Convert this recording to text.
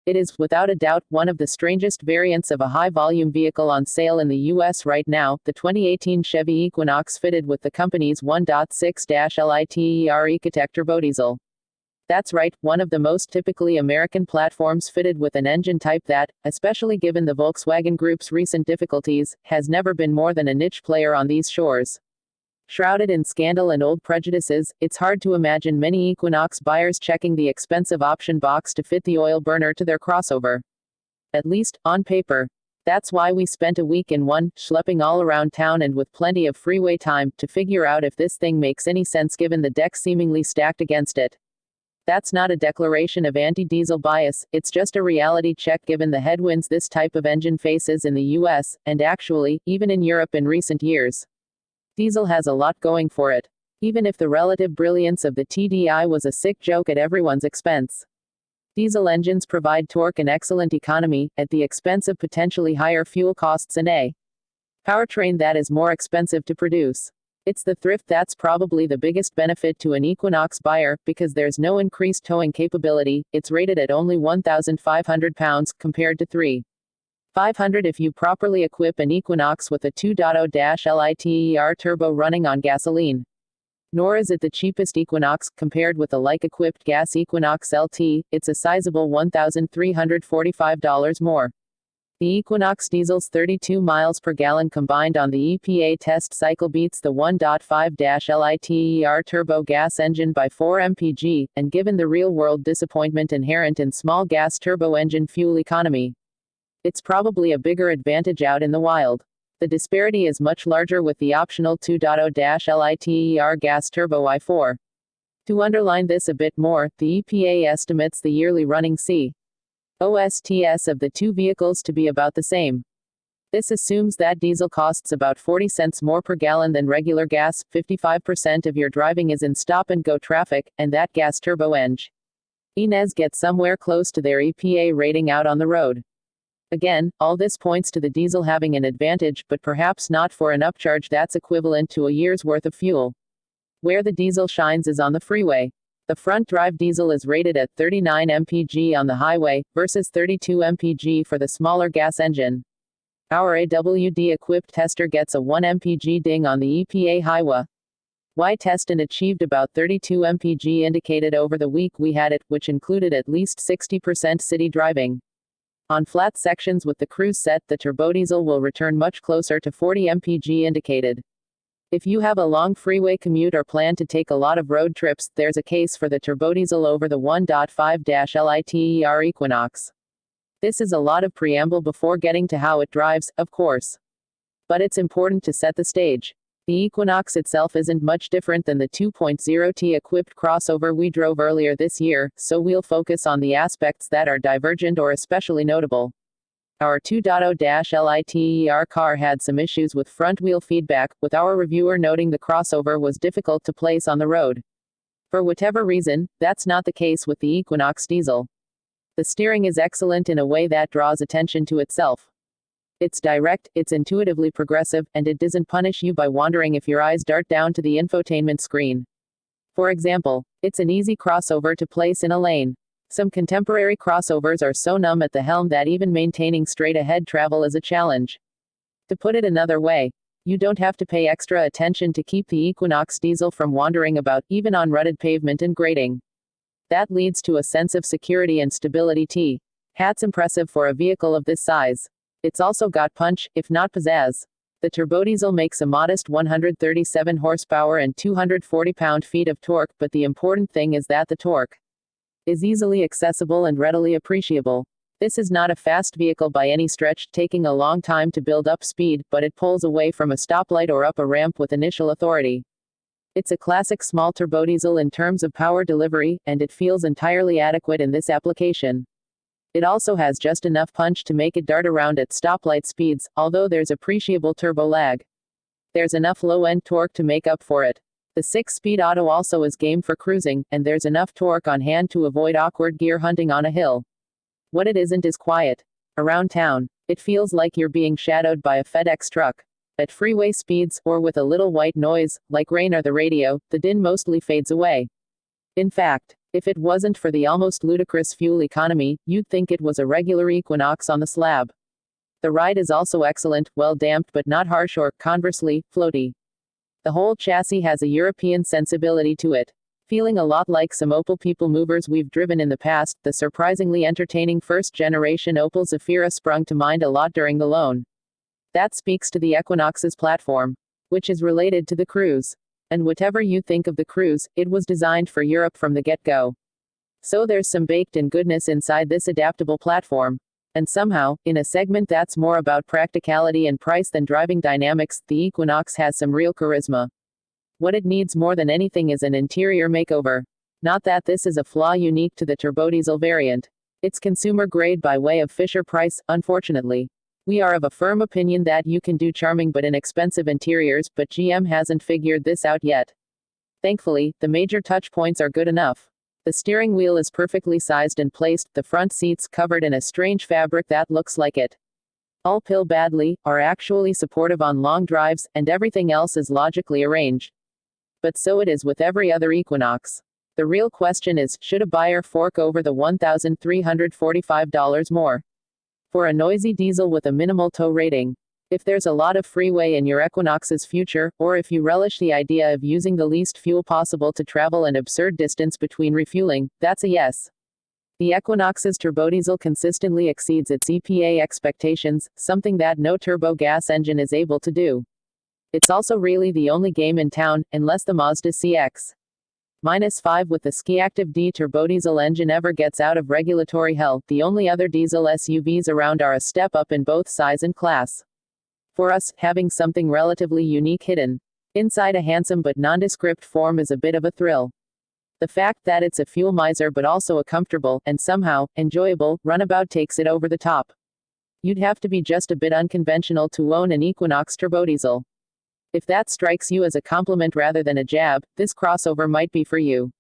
It is, without a doubt, one of the strangest variants of a high-volume vehicle on sale in the U.S. right now, the 2018 Chevy Equinox fitted with the company's 1.6-liter EcoTec turbodiesel. That's right, one of the most typically American platforms fitted with an engine type that, especially given the Volkswagen Group's recent difficulties, has never been more than a niche player on these shores. Shrouded in scandal and old prejudices, it's hard to imagine many Equinox buyers checking the expensive option box to fit the oil burner to their crossover. At least, on paper. That's why we spent a week in one, schlepping all around town and with plenty of freeway time, to figure out if this thing makes any sense given the deck seemingly stacked against it. That's not a declaration of anti-diesel bias, it's just a reality check given the headwinds this type of engine faces in the US, and actually, even in Europe in recent years. Diesel has a lot going for it. Even if the relative brilliance of the TDI was a sick joke at everyone's expense. Diesel engines provide torque and excellent economy, at the expense of potentially higher fuel costs and a powertrain that is more expensive to produce. It's the thrift that's probably the biggest benefit to an Equinox buyer, because there's no increased towing capability. It's rated at only 1,500 pounds, compared to 3,500 if you properly equip an Equinox with a 2.0-liter turbo running on gasoline. Nor is it the cheapest Equinox, compared with the like-equipped gas Equinox LT, it's a sizable $1,345 more. The Equinox diesel's 32 miles per gallon combined on the EPA test cycle beats the 1.5-liter turbo gas engine by 4 mpg, and given the real-world disappointment inherent in small gas turbo engine fuel economy, it's probably a bigger advantage out in the wild. The disparity is much larger with the optional 2.0-liter gas turbo i4. To underline this a bit more, the EPA estimates the yearly running COSTS of the two vehicles to be about the same. This assumes that diesel costs about 40 cents more per gallon than regular gas, 55% of your driving is in stop-and-go traffic, and that gas turbo engines get somewhere close to their EPA rating out on the road. Again, all this points to the diesel having an advantage, but perhaps not for an upcharge that's equivalent to a year's worth of fuel. Where the diesel shines is on the freeway. The front-drive diesel is rated at 39 mpg on the highway, versus 32 mpg for the smaller gas engine. Our AWD-equipped tester gets a 1 mpg ding on the EPA highway test and achieved about 32 mpg indicated over the week we had it, which included at least 60% city driving. On flat sections with the cruise set, the turbodiesel will return much closer to 40 mpg indicated. If you have a long freeway commute or plan to take a lot of road trips, there's a case for the turbodiesel over the 1.5-liter Equinox. This is a lot of preamble before getting to how it drives, of course. But it's important to set the stage. The Equinox itself isn't much different than the 2.0T equipped crossover we drove earlier this year, so we'll focus on the aspects that are divergent or especially notable. Our 2.0-liter car had some issues with front-wheel feedback, with our reviewer noting the crossover was difficult to place on the road. For whatever reason, that's not the case with the Equinox diesel. The steering is excellent in a way that draws attention to itself. It's direct, it's intuitively progressive, and it doesn't punish you by wondering if your eyes dart down to the infotainment screen. For example, it's an easy crossover to place in a lane. Some contemporary crossovers are so numb at the helm that even maintaining straight-ahead travel is a challenge. To put it another way, you don't have to pay extra attention to keep the Equinox diesel from wandering about, even on rutted pavement and grading. That leads to a sense of security and stability. That's impressive for a vehicle of this size. It's also got punch, if not pizzazz. The turbodiesel makes a modest 137 horsepower and 240 pound-feet of torque, but the important thing is that the torque is easily accessible and readily appreciable. This is not a fast vehicle by any stretch, taking a long time to build up speed, but it pulls away from a stoplight or up a ramp with initial authority. It's a classic small turbodiesel in terms of power delivery, and it feels entirely adequate in this application. It also has just enough punch to make it dart around at stoplight speeds, although there's appreciable turbo lag. There's enough low-end torque to make up for it. The 6-speed auto also is game for cruising, and there's enough torque on hand to avoid awkward gear hunting on a hill. What it isn't is quiet. Around town, it feels like you're being shadowed by a FedEx truck. At freeway speeds, or with a little white noise, like rain or the radio, the din mostly fades away. In fact, If it wasn't for the almost ludicrous fuel economy, you'd think it was a regular Equinox on the slab. The ride is also excellent, well damped but not harsh or, conversely, floaty. The whole chassis has a European sensibility to it. Feeling a lot like some Opel people movers we've driven in the past, the surprisingly entertaining first-generation Opel Zafira sprung to mind a lot during the loan. That speaks to the Equinox's platform, which is related to the Cruze. And whatever you think of the Cruze, it was designed for Europe from the get-go. So there's some baked-in goodness inside this adaptable platform. And somehow, in a segment that's more about practicality and price than driving dynamics, the Equinox has some real charisma. What it needs more than anything is an interior makeover. Not that this is a flaw unique to the turbodiesel variant. It's consumer grade by way of Fisher-Price, unfortunately. We are of a firm opinion that you can do charming but inexpensive interiors, but GM hasn't figured this out yet. Thankfully, the major touch points are good enough. The steering wheel is perfectly sized and placed, the front seats, covered in a strange fabric that looks like it all pill badly, are actually supportive on long drives, and everything else is logically arranged. But so it is with every other Equinox. The real question is, should a buyer fork over the $1,345 more for a noisy diesel with a minimal tow rating? If there's a lot of freeway in your Equinox's future, or if you relish the idea of using the least fuel possible to travel an absurd distance between refueling, that's a yes. The Equinox's turbodiesel consistently exceeds its EPA expectations, something that no turbo gas engine is able to do. It's also really the only game in town, unless the Mazda CX-5 with the Ski-Active D turbodiesel engine ever gets out of regulatory hell. The only other diesel SUVs around are a step up in both size and class. For us, having something relatively unique hidden inside a handsome but nondescript form is a bit of a thrill. The fact that it's a fuel miser but also a comfortable, and somehow, enjoyable, runabout takes it over the top. You'd have to be just a bit unconventional to own an Equinox turbodiesel. If that strikes you as a compliment rather than a jab, this crossover might be for you.